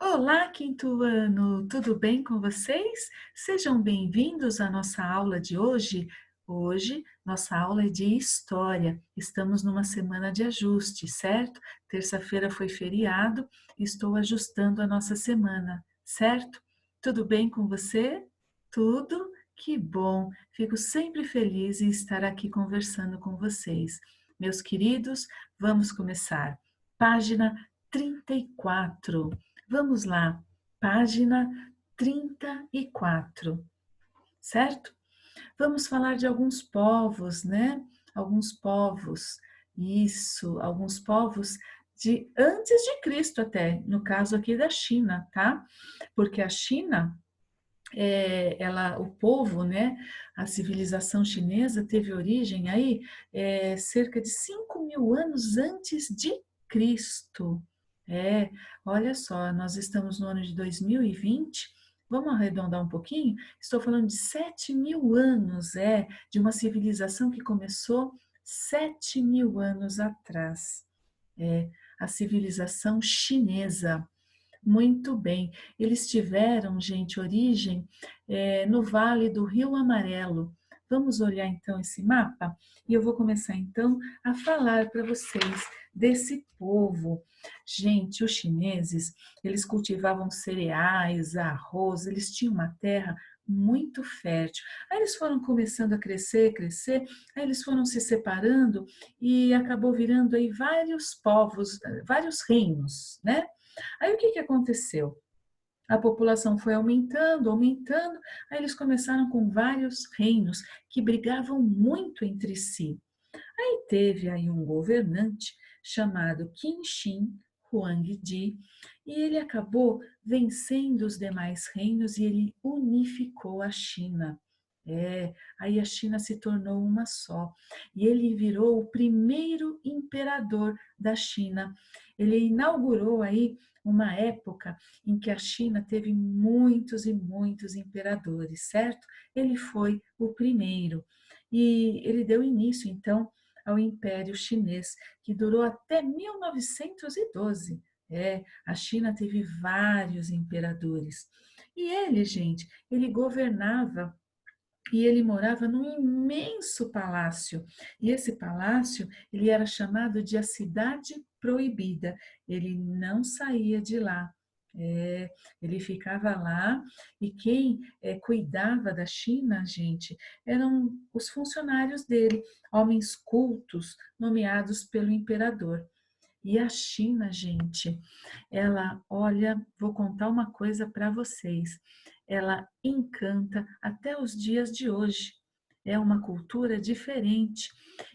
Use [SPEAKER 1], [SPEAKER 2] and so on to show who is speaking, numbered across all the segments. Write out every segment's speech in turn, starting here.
[SPEAKER 1] Olá, quinto ano! Tudo bem com vocês? Sejam bem-vindos à nossa aula de hoje. Hoje, nossa aula é de História. Estamos numa semana de ajuste, certo? Terça-feira foi feriado, estou ajustando a nossa semana, certo? Tudo bem com você? Tudo? Que bom! Fico sempre feliz em estar aqui conversando com vocês. Meus queridos, vamos começar. Página 34. Vamos lá, página 34, certo? Vamos falar de alguns povos, né? Alguns povos, isso, alguns povos de antes de Cristo até, no caso aqui da China, tá? Porque a China, o povo, né? A civilização chinesa teve origem aí cerca de 5.000 anos antes de Cristo. É, olha só, nós estamos no ano de 2020. Vamos arredondar um pouquinho? Estou falando de 7.000 anos, de uma civilização que começou 7.000 anos atrás. É, a civilização chinesa. Muito bem. Eles tiveram, gente, origem no Vale do Rio Amarelo. Vamos olhar então esse mapa? E eu vou começar então a falar para vocês desse povo. Gente, os chineses, eles cultivavam cereais, arroz, eles tinham uma terra muito fértil. Aí eles foram começando a crescer, crescer, aí eles foram se separando e acabou virando aí vários povos, vários reinos, né? Aí o que aconteceu? A população foi aumentando, aumentando, aí eles começaram com vários reinos que brigavam muito entre si. Aí teve aí um governante chamado Qin Shi Huangdi e ele acabou vencendo os demais reinos e ele unificou a China. Aí a China se tornou uma só e ele virou o primeiro imperador da China. Ele inaugurou aí uma época em que a China teve muitos e muitos imperadores, certo? Ele foi o primeiro e ele deu início então ao Império Chinês, que durou até 1912. A China teve vários imperadores. E ele, gente, ele governava e ele morava num imenso palácio. E esse palácio, ele era chamado de a Cidade Proibida. Ele não saía de lá. É, ele ficava lá e quem cuidava da China, gente, eram os funcionários dele, homens cultos nomeados pelo imperador. E a China, gente, ela, olha, vou contar uma coisa para vocês. Ela encanta até os dias de hoje. É uma cultura diferente.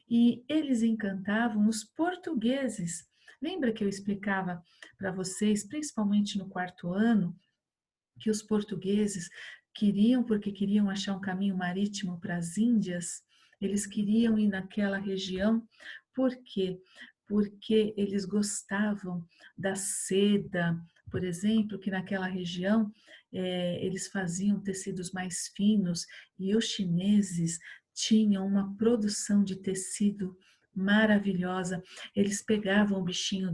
[SPEAKER 1] E eles encantavam os portugueses. Lembra que eu explicava para vocês, principalmente no quarto ano, que os portugueses queriam, porque queriam achar um caminho marítimo para as Índias, eles queriam ir naquela região, por quê? Porque eles gostavam da seda, por exemplo, que naquela região eles faziam tecidos mais finos e os chineses tinham uma produção de tecido maravilhosa. Eles pegavam o bichinho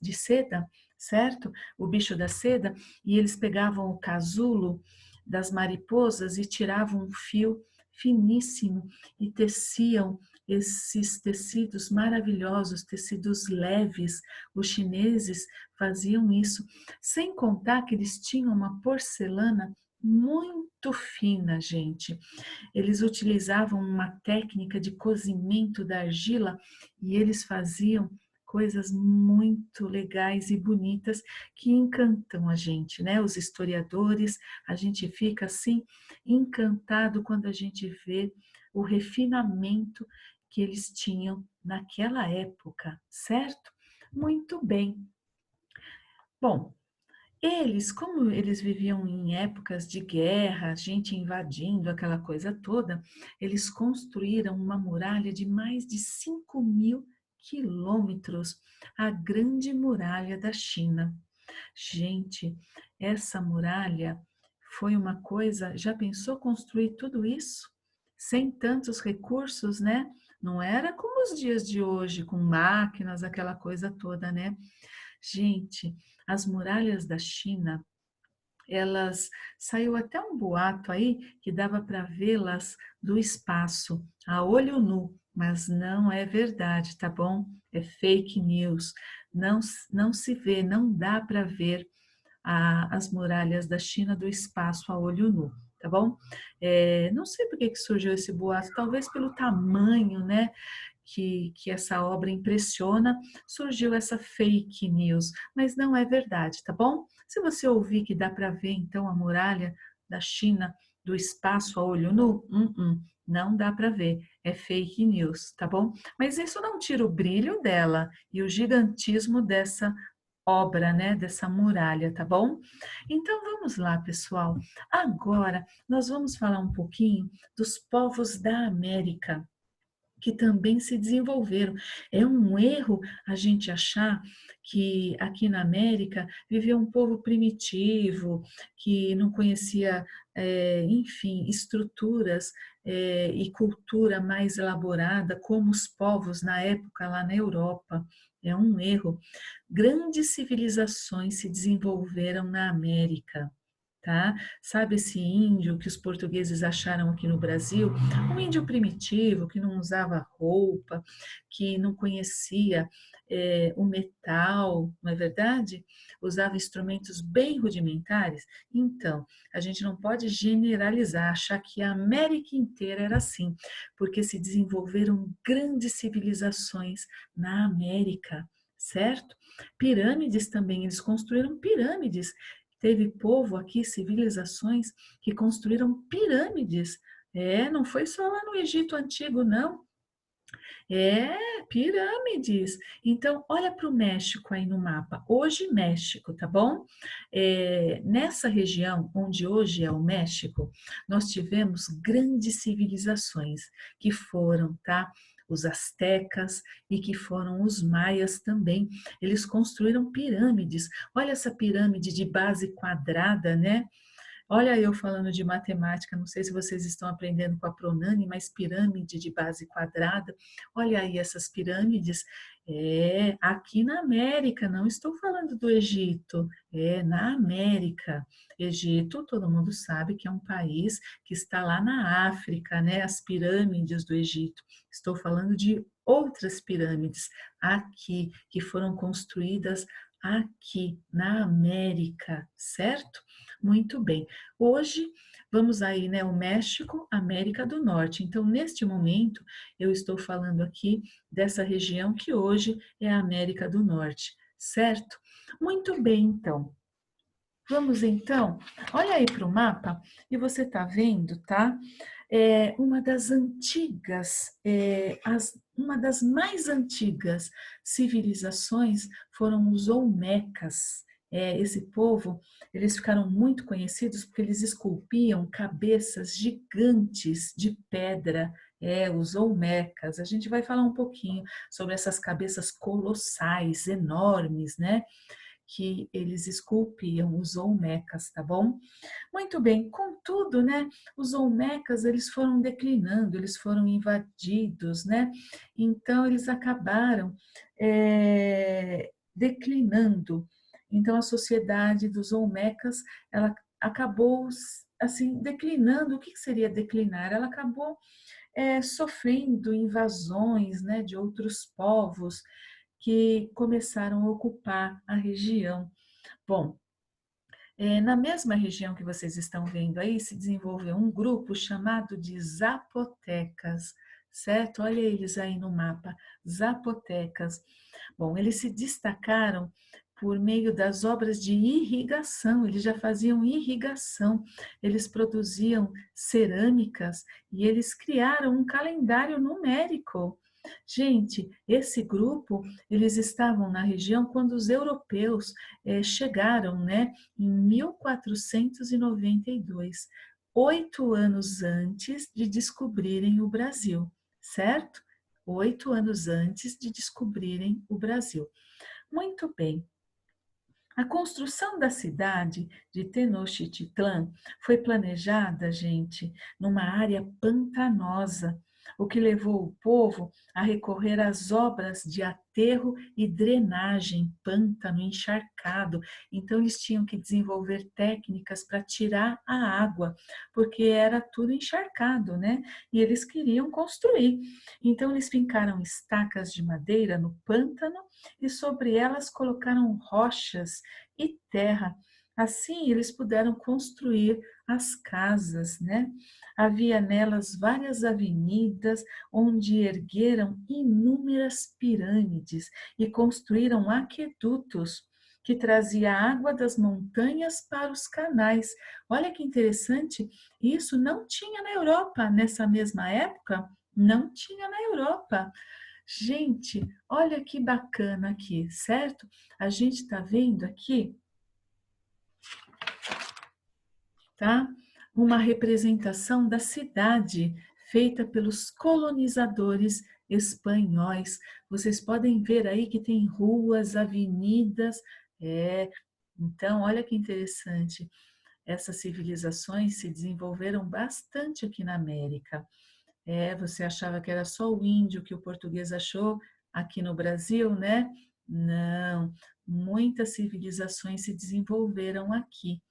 [SPEAKER 1] de seda, certo? O bicho da seda, e eles pegavam o casulo das mariposas e tiravam um fio finíssimo e teciam esses tecidos maravilhosos, tecidos leves. Os chineses faziam isso, sem contar que eles tinham uma porcelana muito fina, gente. Eles utilizavam uma técnica de cozimento da argila e eles faziam coisas muito legais e bonitas que encantam a gente, né? Os historiadores, a gente fica assim encantado quando a gente vê o refinamento que eles tinham naquela época, certo? Muito bem. Bom, eles, como eles viviam em épocas de guerra, gente invadindo, aquela coisa toda, eles construíram uma muralha de mais de 5.000 quilômetros, a Grande Muralha da China. Gente, essa muralha foi uma coisa, já pensou construir tudo isso? Sem tantos recursos, né? Não era como os dias de hoje, com máquinas, aquela coisa toda, né? Gente, as muralhas da China, elas saiu até um boato aí que dava para vê-las do espaço, a olho nu, mas não é verdade, tá bom? É fake news. Não, não se vê, não dá para ver as muralhas da China do espaço a olho nu, tá bom? Não sei por que surgiu esse boato, talvez pelo tamanho, né? Que essa obra impressiona, surgiu essa fake news, mas não é verdade, tá bom? Se você ouvir que dá para ver então a muralha da China do espaço a olho nu, não dá para ver, é fake news, tá bom? Mas isso não tira o brilho dela e o gigantismo dessa obra, né, dessa muralha, tá bom? Então vamos lá, pessoal. Agora nós vamos falar um pouquinho dos povos da América que também se desenvolveram. É um erro a gente achar que aqui na América vivia um povo primitivo, que não conhecia, enfim, estruturas e cultura mais elaborada, como os povos na época lá na Europa. É um erro. Grandes civilizações se desenvolveram na América. Tá? Sabe esse índio que os portugueses acharam aqui no Brasil? Um índio primitivo que não usava roupa, que não conhecia o metal, não é verdade? Usava instrumentos bem rudimentares. Então, a gente não pode generalizar, achar que a América inteira era assim, porque se desenvolveram grandes civilizações na América, certo? Pirâmides também, eles construíram pirâmides. Teve povo aqui, civilizações que construíram pirâmides. Não foi só lá no Egito Antigo, não. Pirâmides. Então, olha para o México aí no mapa. Hoje, México, tá bom? Nessa região onde hoje é o México, nós tivemos grandes civilizações que foram, tá? Os astecas e que foram os maias também. Eles construíram pirâmides. Olha essa pirâmide de base quadrada, né? Olha eu falando de matemática, não sei se vocês estão aprendendo com a Pronani, mas pirâmide de base quadrada. Olha aí essas pirâmides. Aqui na América, não estou falando do Egito, na América. Egito, todo mundo sabe que é um país que está lá na África, né? As pirâmides do Egito. Estou falando de outras pirâmides aqui, que foram construídas aqui na América, certo? Muito bem. Hoje vamos aí, né, o México, América do Norte. Então, neste momento, eu estou falando aqui dessa região que hoje é a América do Norte, certo? Muito bem, então. Vamos então, olha aí para o mapa e você está vendo, tá? Uma das antigas, uma das mais antigas civilizações foram os Olmecas. Esse povo, eles ficaram muito conhecidos porque eles esculpiam cabeças gigantes de pedra, os Olmecas. A gente vai falar um pouquinho sobre essas cabeças colossais, enormes, né? Que eles esculpiam, os Olmecas, tá bom? Muito bem, contudo, né, os Olmecas, eles foram declinando, eles foram invadidos, né? Então, eles acabaram declinando. Então, a sociedade dos Olmecas, ela acabou, assim, declinando. O que seria declinar? Ela acabou sofrendo invasões, né, de outros povos, que começaram a ocupar a região. Bom, na mesma região que vocês estão vendo aí, se desenvolveu um grupo chamado de Zapotecas, certo? Olha eles aí no mapa, Zapotecas. Bom, eles se destacaram por meio das obras de irrigação, eles já faziam irrigação, eles produziam cerâmicas e eles criaram um calendário numérico. Gente, esse grupo, eles estavam na região quando os europeus chegaram, né, em 1492, 8 anos antes de descobrirem o Brasil, certo? 8 anos antes de descobrirem o Brasil. Muito bem. A construção da cidade de Tenochtitlan foi planejada, gente, numa área pantanosa. o que levou o povo a recorrer às obras de aterro e drenagem, pântano encharcado. Então, eles tinham que desenvolver técnicas para tirar a água, porque era tudo encharcado, né? E eles queriam construir. Então, eles fincaram estacas de madeira no pântano e sobre elas colocaram rochas e terra. Assim, eles puderam construir as casas, né? Havia nelas várias avenidas onde ergueram inúmeras pirâmides e construíram aquedutos que trazia água das montanhas para os canais. Olha que interessante, isso não tinha na Europa nessa mesma época, não tinha na Europa. Gente, olha que bacana aqui, certo? A gente está vendo aqui, tá? Uma representação da cidade feita pelos colonizadores espanhóis. Vocês podem ver aí que tem ruas, avenidas. É, então, olha que interessante. Essas civilizações se desenvolveram bastante aqui na América. Você achava que era só o índio que o português achou aqui no Brasil, né? Não, muitas civilizações se desenvolveram aqui.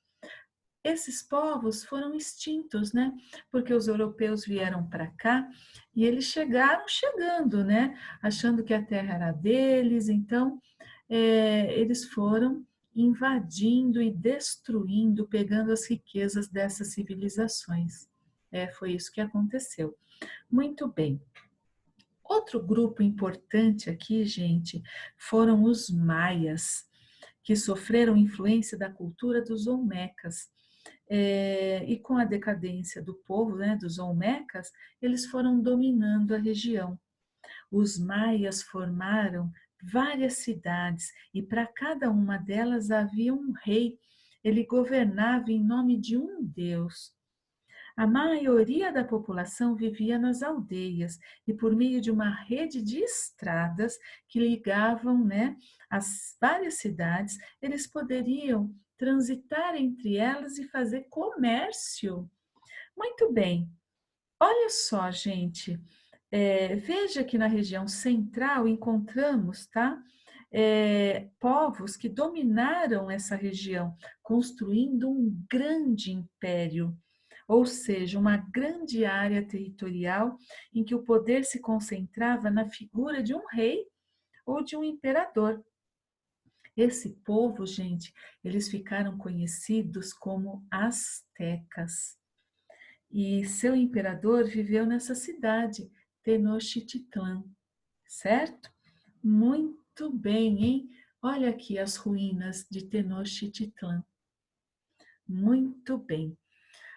[SPEAKER 1] Esses povos foram extintos, né? Porque os europeus vieram para cá e eles chegaram chegando, né? Achando que a terra era deles, então eles foram invadindo e destruindo, pegando as riquezas dessas civilizações. Foi isso que aconteceu. Muito bem. Outro grupo importante aqui, gente, foram os maias, que sofreram influência da cultura dos olmecas. E com a decadência do povo, né, dos olmecas, eles foram dominando a região. Os maias formaram várias cidades e para cada uma delas havia um rei. Ele governava em nome de um deus. A maioria da população vivia nas aldeias e por meio de uma rede de estradas que ligavam, né, as várias cidades, eles poderiam transitar entre elas e fazer comércio. Muito bem. Olha só, gente. Veja que na região central encontramos, tá? Povos que dominaram essa região, construindo um grande império, ou seja, uma grande área territorial em que o poder se concentrava na figura de um rei ou de um imperador. Esse povo, gente, eles ficaram conhecidos como astecas. E seu imperador viveu nessa cidade, Tenochtitlan, certo? Muito bem, hein? Olha aqui as ruínas de Tenochtitlan. Muito bem.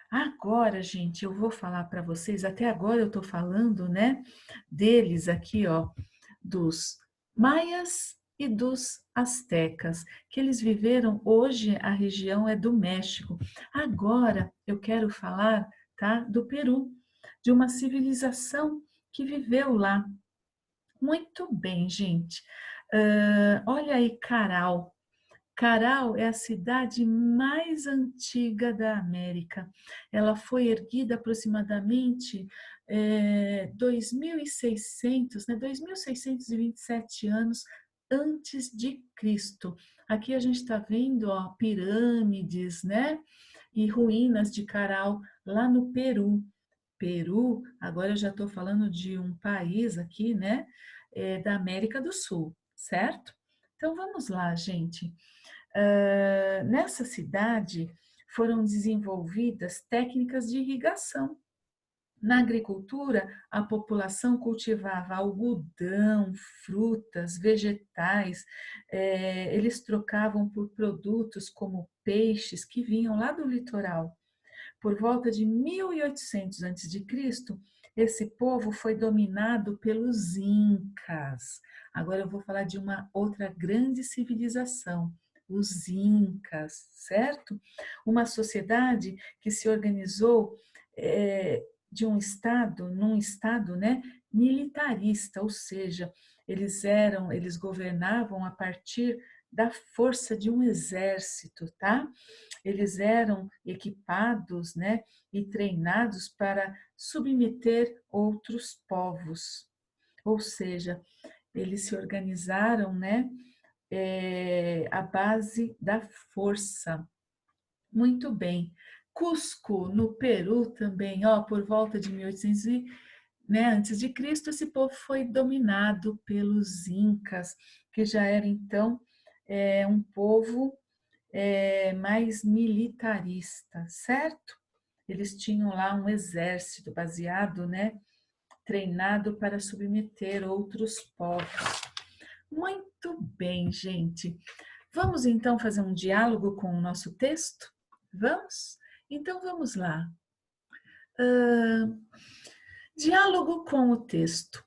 [SPEAKER 1] Agora, gente, eu vou falar para vocês, até agora eu estou falando, né, deles aqui, ó, dos maias e dos astecas, que eles viveram, hoje a região é do México. Agora eu quero falar, tá, do Peru, de uma civilização que viveu lá. Muito bem, gente. Olha aí, Caral. Caral é a cidade mais antiga da América. Ela foi erguida aproximadamente 2.600, né, 2.627 anos antes de Cristo. Aqui a gente está vendo, ó, pirâmides, né, e ruínas de Caral lá no Peru. Peru, agora eu já estou falando de um país aqui, né, da América do Sul, certo? Então vamos lá, gente. Nessa cidade foram desenvolvidas técnicas de irrigação. Na agricultura, a população cultivava algodão, frutas, vegetais, eles trocavam por produtos como peixes que vinham lá do litoral. Por volta de 1800 a.C., esse povo foi dominado pelos Incas. Agora eu vou falar de uma outra grande civilização, os Incas, certo? Uma sociedade que se organizou de um estado, num estado, né, militarista, ou seja, eles governavam a partir da força de um exército, tá? Eles eram equipados, né, e treinados para submeter outros povos. Ou seja, eles se organizaram, né, à base da força. Muito bem. Cusco, no Peru também, ó, por volta de 1800 né, antes de Cristo, esse povo foi dominado pelos incas, que já era então um povo mais militarista, certo? Eles tinham lá um exército baseado, né, treinado para submeter outros povos. Muito bem, gente. Vamos então fazer um diálogo com o nosso texto? Vamos? Então vamos lá. Diálogo com o texto.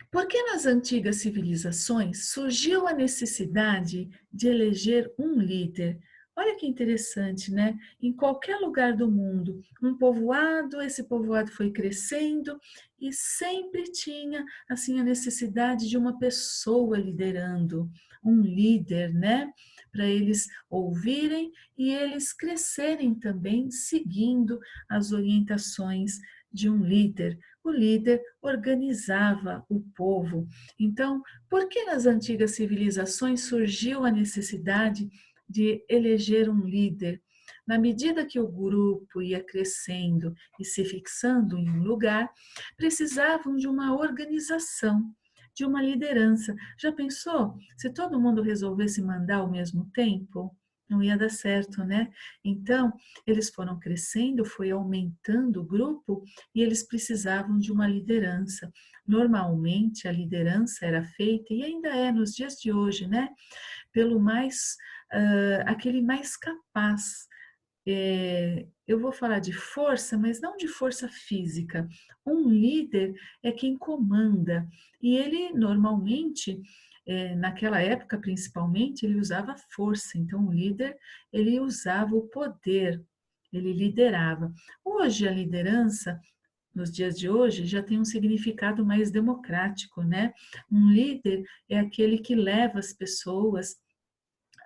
[SPEAKER 1] Por que nas antigas civilizações surgiu a necessidade de eleger um líder? Olha que interessante, né? Em qualquer lugar do mundo, um povoado, esse povoado foi crescendo e sempre tinha assim a necessidade de uma pessoa liderando, um líder, né? Para eles ouvirem e eles crescerem também seguindo as orientações de um líder. O líder organizava o povo. Então, por que nas antigas civilizações surgiu a necessidade de eleger um líder? Na medida que o grupo ia crescendo e se fixando em um lugar, precisavam de uma organização, de uma liderança. Já pensou se todo mundo resolvesse mandar ao mesmo tempo? Não ia dar certo, né? Então, eles foram crescendo, foi aumentando o grupo e eles precisavam de uma liderança. Normalmente, a liderança era feita, e ainda é nos dias de hoje, né? Pelo aquele mais capaz. Eu vou falar de força, mas não de força física. Um líder é quem comanda, e ele normalmente, naquela época principalmente, ele usava força. Então, o líder, ele usava o poder, ele liderava. Hoje, a liderança nos dias de hoje já tem um significado mais democrático, né? Um líder é aquele que leva as pessoas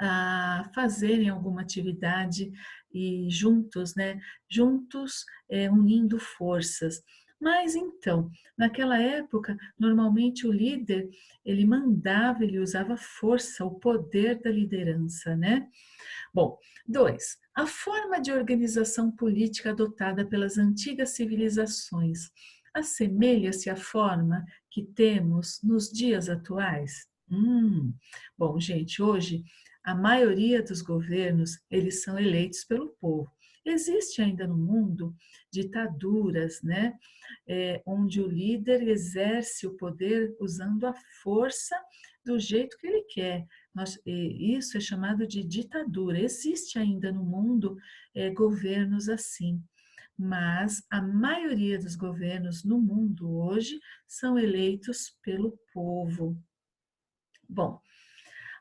[SPEAKER 1] a fazerem alguma atividade e juntos, né? Juntos, unindo forças. Mas então, naquela época, normalmente o líder, ele mandava, ele usava força, o poder da liderança, né? Bom, 2. A forma de organização política adotada pelas antigas civilizações assemelha-se à forma que temos nos dias atuais? Bom, gente, hoje a maioria dos governos, eles são eleitos pelo povo. Existe ainda no mundo ditaduras, né, onde o líder exerce o poder usando a força do jeito que ele quer. Isso é chamado de ditadura. Existe ainda no mundo governos assim, mas a maioria dos governos no mundo hoje são eleitos pelo povo. Bom,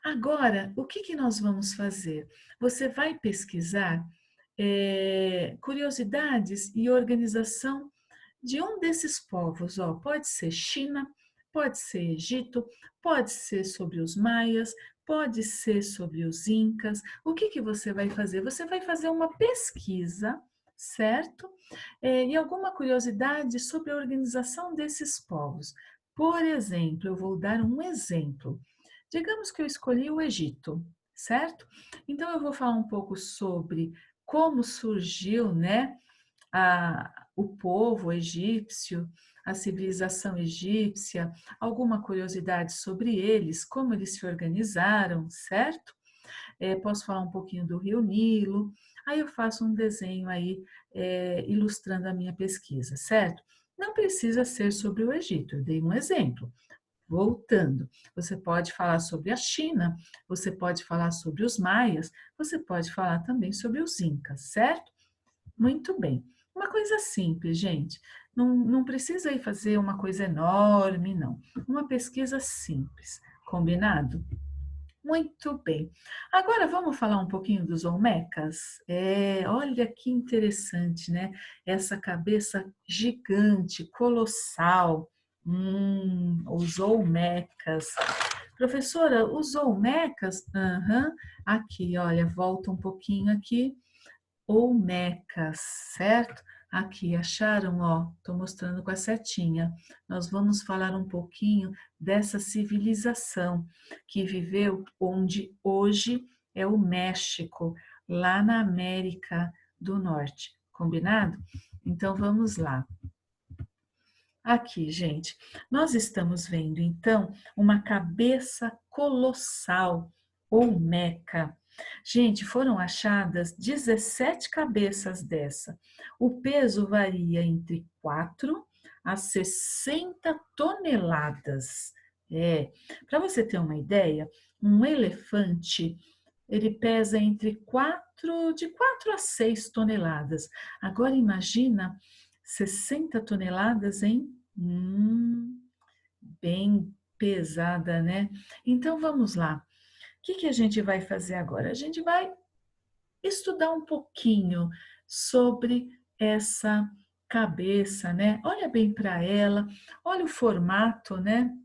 [SPEAKER 1] agora o que nós vamos fazer? Você vai pesquisar curiosidades e organização de um desses povos, ó, pode ser China, pode ser Egito, pode ser sobre os maias, pode ser sobre os incas. O que você vai fazer? Você vai fazer uma pesquisa, certo? E alguma curiosidade sobre a organização desses povos. Por exemplo, eu vou dar um exemplo. Digamos que eu escolhi o Egito, certo? Então eu vou falar um pouco sobre como surgiu, né, o povo egípcio, a civilização egípcia, alguma curiosidade sobre eles, como eles se organizaram, certo? Posso falar um pouquinho do Rio Nilo, aí eu faço um desenho aí ilustrando a minha pesquisa, certo? Não precisa ser sobre o Egito, eu dei um exemplo. Voltando, você pode falar sobre a China, você pode falar sobre os maias, você pode falar também sobre os incas, certo? Muito bem. Uma coisa simples, gente. Não precisa ir fazer uma coisa enorme, não. Uma pesquisa simples. Combinado? Muito bem. Agora vamos falar um pouquinho dos Olmecas? Olha que interessante, né? Essa cabeça gigante, colossal. Os Olmecas. Professora, usou mecas? Aham. Aqui, olha, volta um pouquinho aqui. Olmecas, certo? Aqui, acharam? Ó, estou mostrando com a setinha. Nós vamos falar um pouquinho dessa civilização que viveu onde hoje é o México, lá na América do Norte. Combinado? Então vamos lá. Aqui, gente, nós estamos vendo então uma cabeça colossal, Olmeca. Gente, foram achadas 17 cabeças dessa. O peso varia entre 4 a 60 toneladas. Para você ter uma ideia, um elefante, ele pesa de 4 a 6 toneladas. Agora imagina 60 toneladas, hein? Bem pesada, né? Então vamos lá. O que a gente vai fazer agora? A gente vai estudar um pouquinho sobre essa cabeça, né? Olha bem para ela, olha o formato, né?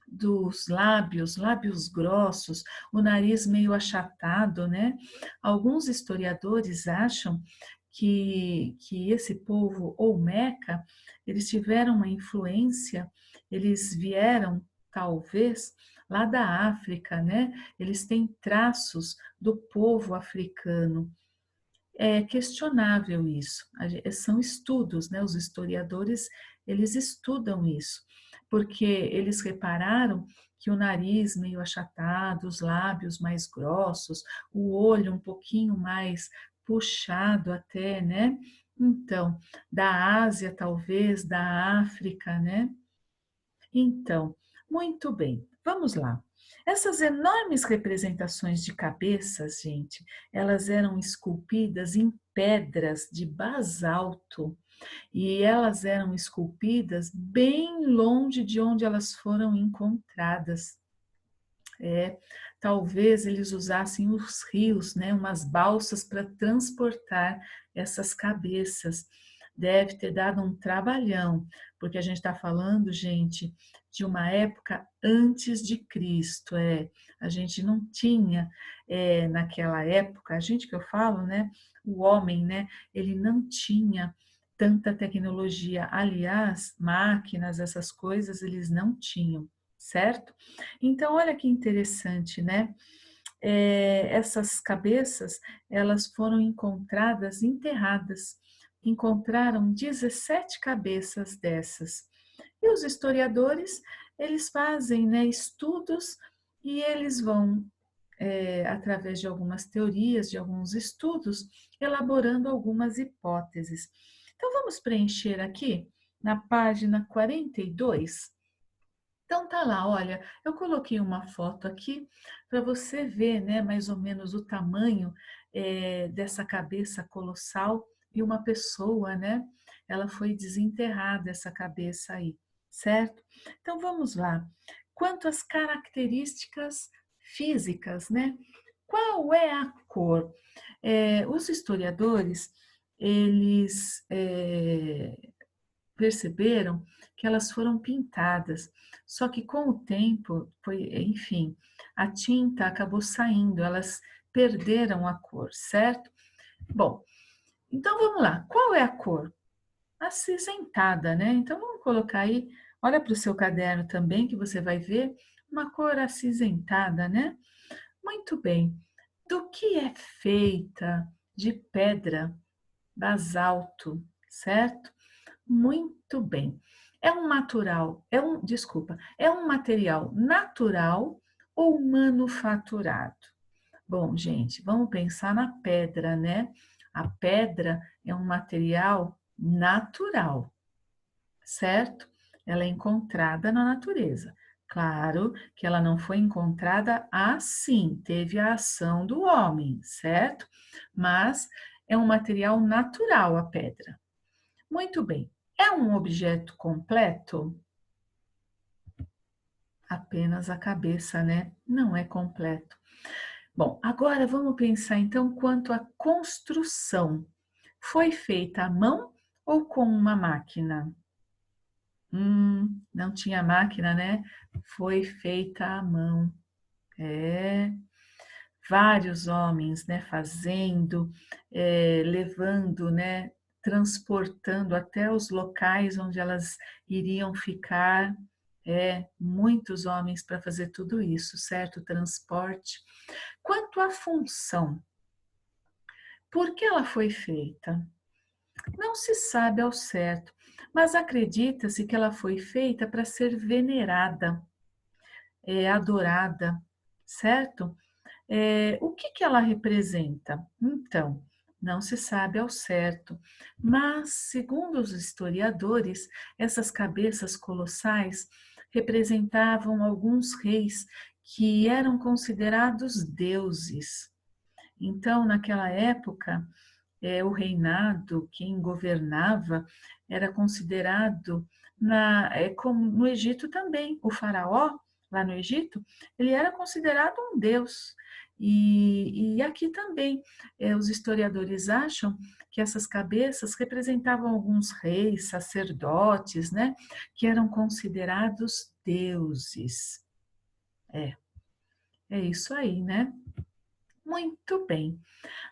[SPEAKER 1] Dos lábios, lábios grossos, o nariz meio achatado, né? Alguns historiadores acham que esse povo Olmeca, eles tiveram uma influência, eles vieram, talvez, lá da África, né? Eles têm traços do povo africano. É questionável isso. São estudos, né? Os historiadores, eles estudam isso, porque eles repararam que o nariz meio achatado, os lábios mais grossos, o olho um pouquinho mais puxado até, né? Então, da Ásia, talvez, da África, né? Então, muito bem, vamos lá. Essas enormes representações de cabeças, gente, elas eram esculpidas em pedras de basalto e elas eram esculpidas bem longe de onde elas foram encontradas. Talvez eles usassem os rios, né, umas balsas para transportar essas cabeças. Deve ter dado um trabalhão, porque a gente está falando, gente, de uma época antes de Cristo. A gente não tinha, naquela época, a gente que eu falo, né, o homem, né, ele não tinha tanta tecnologia. Aliás, máquinas, essas coisas, eles não tinham, certo? Então, olha que interessante, né? Essas cabeças, elas foram encontradas enterradas. Encontraram 17 cabeças dessas. E os historiadores, eles fazem, né, estudos e eles vão, através de algumas teorias, de alguns estudos, elaborando algumas hipóteses. Então, vamos preencher aqui na página 42. Então tá lá, olha, eu coloquei uma foto aqui para você ver, né, mais ou menos o tamanho dessa cabeça colossal e uma pessoa, né? Ela foi desenterrada essa cabeça aí, certo? Então vamos lá. Quanto às características físicas, né? Qual é a cor? Os historiadores eles perceberam que elas foram pintadas, só que com o tempo, enfim, a tinta acabou saindo, elas perderam a cor, certo? Bom, então vamos lá, qual é a cor? Acinzentada, né? Então vamos colocar aí, olha para o seu caderno também, que você vai ver uma cor acinzentada, né? Muito bem. Do que é feita de pedra, basalto, certo? Muito bem. É um material natural ou manufaturado? Bom, gente, vamos pensar na pedra, né? A pedra é um material natural, certo? Ela é encontrada na natureza. Claro que ela não foi encontrada assim, teve a ação do homem, certo? Mas é um material natural a pedra. Muito bem. É um objeto completo? Apenas a cabeça, né? Não é completo. Bom, agora vamos pensar então quanto à construção. Foi feita à mão ou com uma máquina? Não tinha máquina, né? Foi feita à mão. É, vários homens, né, fazendo, levando, né, transportando até os locais onde elas iriam ficar. Muitos homens para fazer tudo isso, certo? O transporte. Quanto à função, por que ela foi feita? Não se sabe ao certo, mas acredita-se que ela foi feita para ser venerada, adorada, certo? O que que ela representa? Então, não se sabe ao certo, mas, segundo os historiadores, essas cabeças colossais representavam alguns reis que eram considerados deuses. Então, naquela época, o reinado, quem governava, era considerado, como no Egito também, o faraó, lá no Egito, ele era considerado um deus. E aqui também, os historiadores acham que essas cabeças representavam alguns reis, sacerdotes, né, que eram considerados deuses. É, é isso aí, né? Muito bem.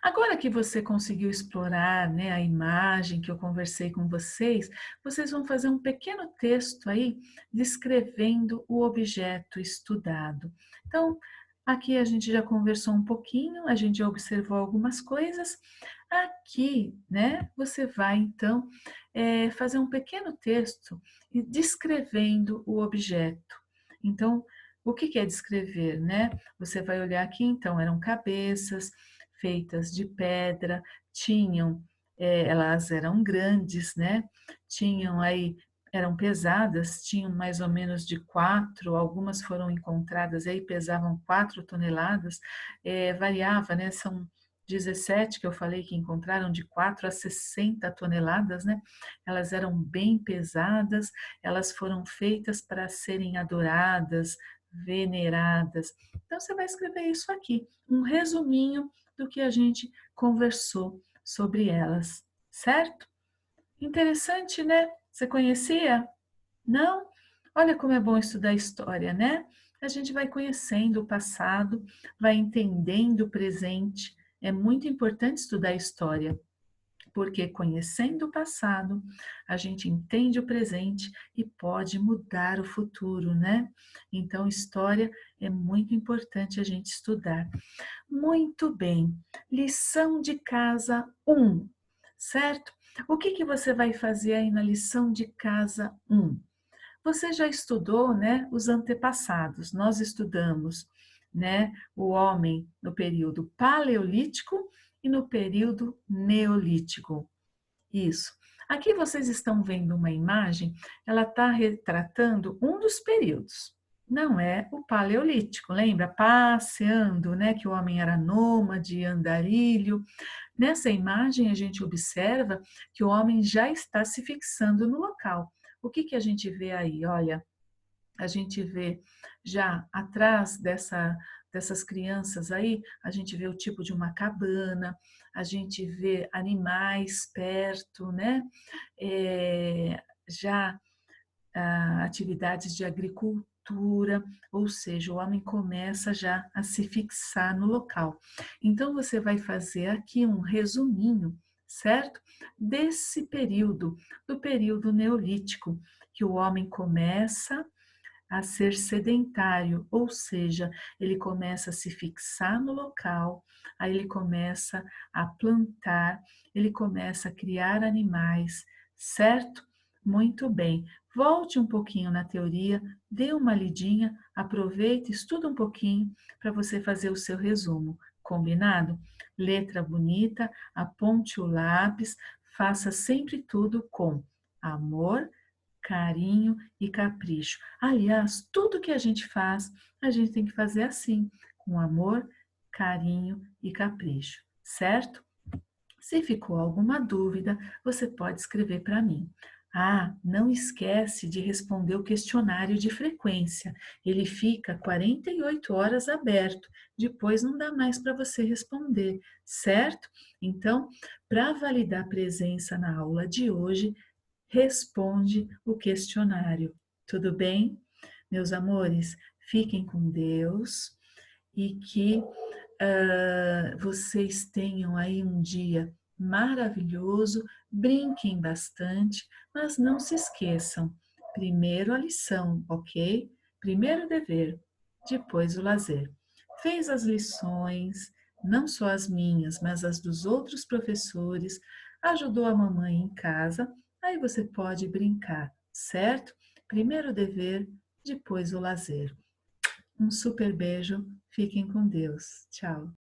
[SPEAKER 1] Agora que você conseguiu explorar, né, a imagem que eu conversei com vocês, vocês vão fazer um pequeno texto aí descrevendo o objeto estudado. Então, aqui a gente já conversou um pouquinho, a gente já observou algumas coisas. Aqui, né, você vai então fazer um pequeno texto descrevendo o objeto. Então, o que é descrever, né? Você vai olhar aqui, então, eram cabeças feitas de pedra, tinham, elas eram grandes, né? Tinham aí, eram pesadas, tinham mais ou menos de 4, algumas foram encontradas aí, pesavam 4 toneladas, variava, né? São 17 que eu falei que encontraram de 4 a 60 toneladas, né? Elas eram bem pesadas, elas foram feitas para serem adoradas, veneradas. Então, você vai escrever isso aqui, um resuminho do que a gente conversou sobre elas, certo? Interessante, né? Você conhecia? Não? Olha como é bom estudar história, né? A gente vai conhecendo o passado, vai entendendo o presente. É muito importante estudar história, porque conhecendo o passado, a gente entende o presente e pode mudar o futuro, né? Então, história é muito importante a gente estudar. Muito bem, lição de casa 1, certo? O que que você vai fazer aí na lição de casa 1? Você já estudou, né, os antepassados. Nós estudamos, né, o homem no período paleolítico e no período neolítico. Isso. Aqui vocês estão vendo uma imagem, ela está retratando um dos períodos. Não é o paleolítico, lembra? Passeando, né? Que o homem era nômade, andarilho. Nessa imagem a gente observa que o homem já está se fixando no local. O que que a gente vê aí? Olha, a gente vê já atrás dessas crianças aí, a gente vê o tipo de uma cabana, a gente vê animais perto, né? Já atividades de agricultura, ou seja, o homem começa já a se fixar no local. Então, você vai fazer aqui um resuminho, certo? Desse período, do período neolítico, que o homem começa a ser sedentário, ou seja, ele começa a se fixar no local, aí ele começa a plantar, ele começa a criar animais, certo? Muito bem. Volte um pouquinho na teoria, dê uma lidinha, aproveite, estuda um pouquinho para você fazer o seu resumo. Combinado? Letra bonita, aponte o lápis, faça sempre tudo com amor, carinho e capricho. Aliás, tudo que a gente faz, a gente tem que fazer assim, com amor, carinho e capricho, certo? Se ficou alguma dúvida, você pode escrever para mim. Ah, não esquece de responder o questionário de frequência. Ele fica 48 horas aberto. Depois não dá mais para você responder, certo? Então, para validar a presença na aula de hoje, responde o questionário. Tudo bem? Meus amores, fiquem com Deus e que vocês tenham aí um dia maravilhoso, brinquem bastante, mas não se esqueçam, primeiro a lição, ok? Primeiro o dever, depois o lazer. Fez as lições, não só as minhas, mas as dos outros professores, ajudou a mamãe em casa, aí você pode brincar, certo? Primeiro o dever, depois o lazer. Um super beijo, fiquem com Deus. Tchau.